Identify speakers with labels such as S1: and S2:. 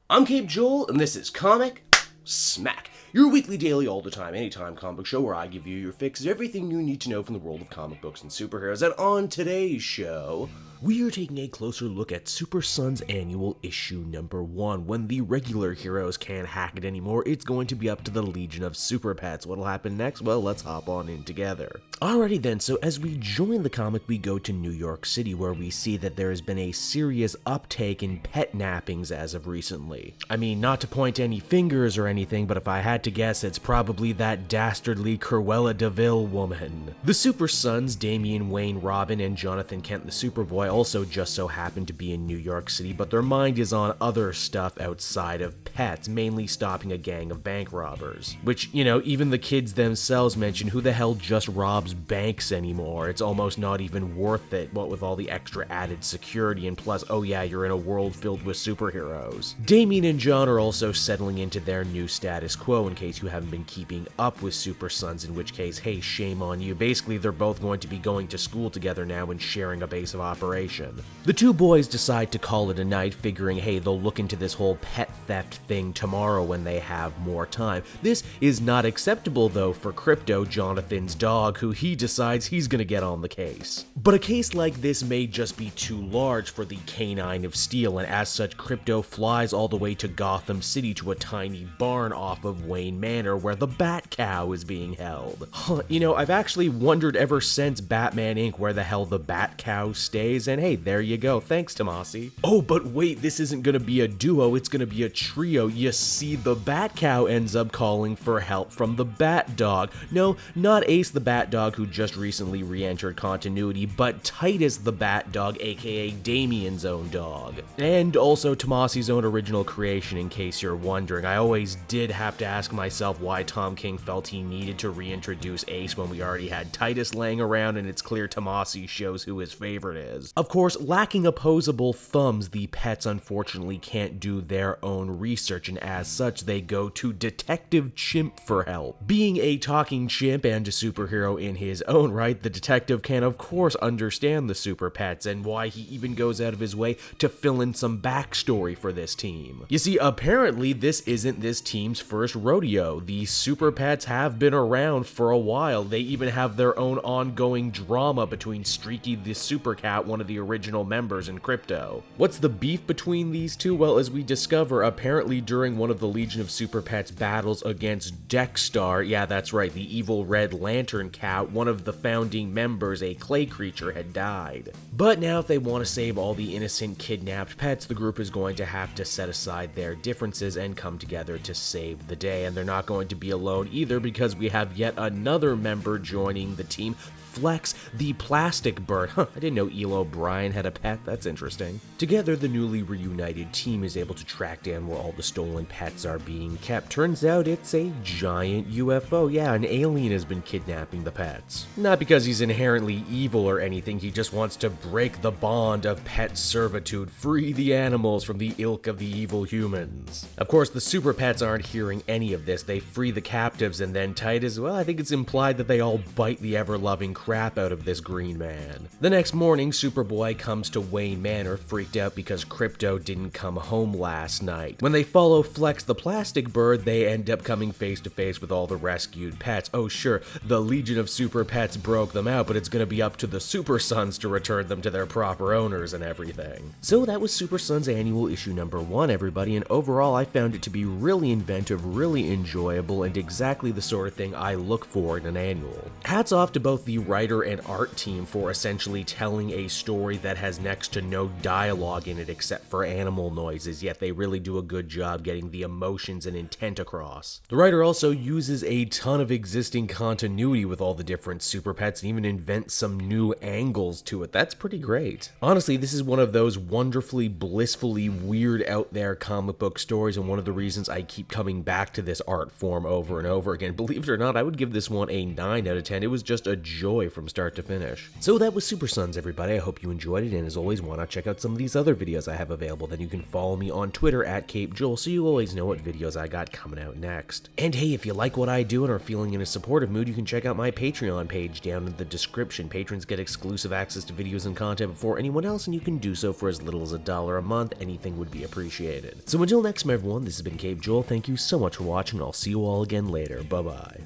S1: I'm Cape Joel, and this is Comic Smack, your weekly, daily, all the time, anytime comic book show where I give you your fix of everything you need to know from the world of comic books and superheroes. And on today's show, we are taking a closer look at Super Sons Annual Issue number 1. When the regular heroes can't hack it anymore, it's going to be up to the Legion of Super Pets. What'll happen next? Well, let's hop on in together. Alrighty then, so as we join the comic, we go to New York City, where we see that there has been a serious uptake in pet nappings as of recently. I mean, not to point any fingers or anything, but if I had to guess, it's probably that dastardly Cruella DeVille woman. The Super Sons, Damian Wayne Robin and Jonathan Kent the Superboy, also just so happen to be in New York City, but their mind is on other stuff outside of pets, mainly stopping a gang of bank robbers. Which, you know, even the kids themselves mention, who the hell just robs banks anymore? It's almost not even worth it, what with all the extra added security, and plus, oh yeah, you're in a world filled with superheroes. Damian and John are also settling into their new status quo, in case you haven't been keeping up with Super Sons, in which case, hey, shame on you. Basically, they're both going to be going to school together now and sharing a base of operations. The two boys decide to call it a night, figuring, hey, they'll look into this whole pet theft thing tomorrow when they have more time. This is not acceptable, though, for Krypto, Jonathan's dog, who he decides he's gonna get on the case. But a case like this may just be too large for the canine of steel, and as such, Krypto flies all the way to Gotham City to a tiny barn off of Wayne Manor, where the Bat Cow is being held. You know, I've actually wondered ever since Batman Inc. where the hell the Bat Cow stays, and hey, there you go, thanks Tomasi. Oh, but wait, this isn't gonna be a duo, it's gonna be a trio. You see, the Bat Cow ends up calling for help from the Bat Dog. No, not Ace the Bat Dog, who just recently re-entered continuity, but Titus the Bat Dog, aka Damian's own dog. And also Tomasi's own original creation, in case you're wondering. I always did have to ask myself why Tom King felt he needed to reintroduce Ace when we already had Titus laying around, and it's clear Tomasi shows who his favorite is. Of course, lacking opposable thumbs, the pets unfortunately can't do their own research, and as such, they go to Detective Chimp for help. Being a talking chimp and a superhero in his own right, the detective can of course understand the super pets, and why he even goes out of his way to fill in some backstory for this team. You see, apparently this isn't this team's first rodeo. The super pets have been around for a while. They even have their own ongoing drama between Streaky the Super Cat, one of the original members, and Krypto. What's the beef between these two? Well, as we discover, apparently during one of the Legion of Super Pets battles against Dexstar, yeah, that's right, the evil Red Lantern Cat, one of the founding members, a clay creature, had died. But now if they want to save all the innocent kidnapped pets, the group is going to have to set aside their differences and come together to save the day. And they're not going to be alone either, because we have yet another member joining the team, Flex, the plastic bird. I didn't know Elo O'Brien had a pet, that's interesting. Together, the newly reunited team is able to track down where all the stolen pets are being kept. Turns out it's a giant UFO. Yeah, an alien has been kidnapping the pets. Not because he's inherently evil or anything, he just wants to break the bond of pet servitude, free the animals from the ilk of the evil humans. Of course, the super pets aren't hearing any of this. They free the captives, and then Titus, well, I think it's implied that they all bite the ever-loving crap out of this green man. The next morning, Superboy comes to Wayne Manor, freaked out because Krypto didn't come home last night. When they follow Flex the plastic bird, they end up coming face to face with all the rescued pets. Oh sure, the Legion of Super Pets broke them out, but it's gonna be up to the Super Sons to return them to their proper owners and everything. So that was Super Sons Annual Issue number 1, everybody, and overall I found it to be really inventive, really enjoyable, and exactly the sort of thing I look for in an annual. Hats off to both the writer and art team for essentially telling a story that has next to no dialogue in it except for animal noises, yet they really do a good job getting the emotions and intent across. The writer also uses a ton of existing continuity with all the different super pets and even invents some new angles to it. That's pretty great. Honestly, this is one of those wonderfully, blissfully weird out there comic book stories, and one of the reasons I keep coming back to this art form over and over again. Believe it or not, I would give this one a 9 out of 10. It was just a joy from start to finish. So that was Super Sons, everybody. I hope hope you enjoyed it, and as always, why not check out some of these other videos I have available. Then you can follow me on Twitter at CapeJoel, so you always know what videos I got coming out next. And hey, if you like what I do and are feeling in a supportive mood, you can check out my Patreon page down in the description. Patrons get exclusive access to videos and content before anyone else, and you can do so for as little as $1 a month. Anything would be appreciated. So until next time, everyone, this has been CapeJoel. Thank you so much for watching, and I'll see you all again later. Bye-bye.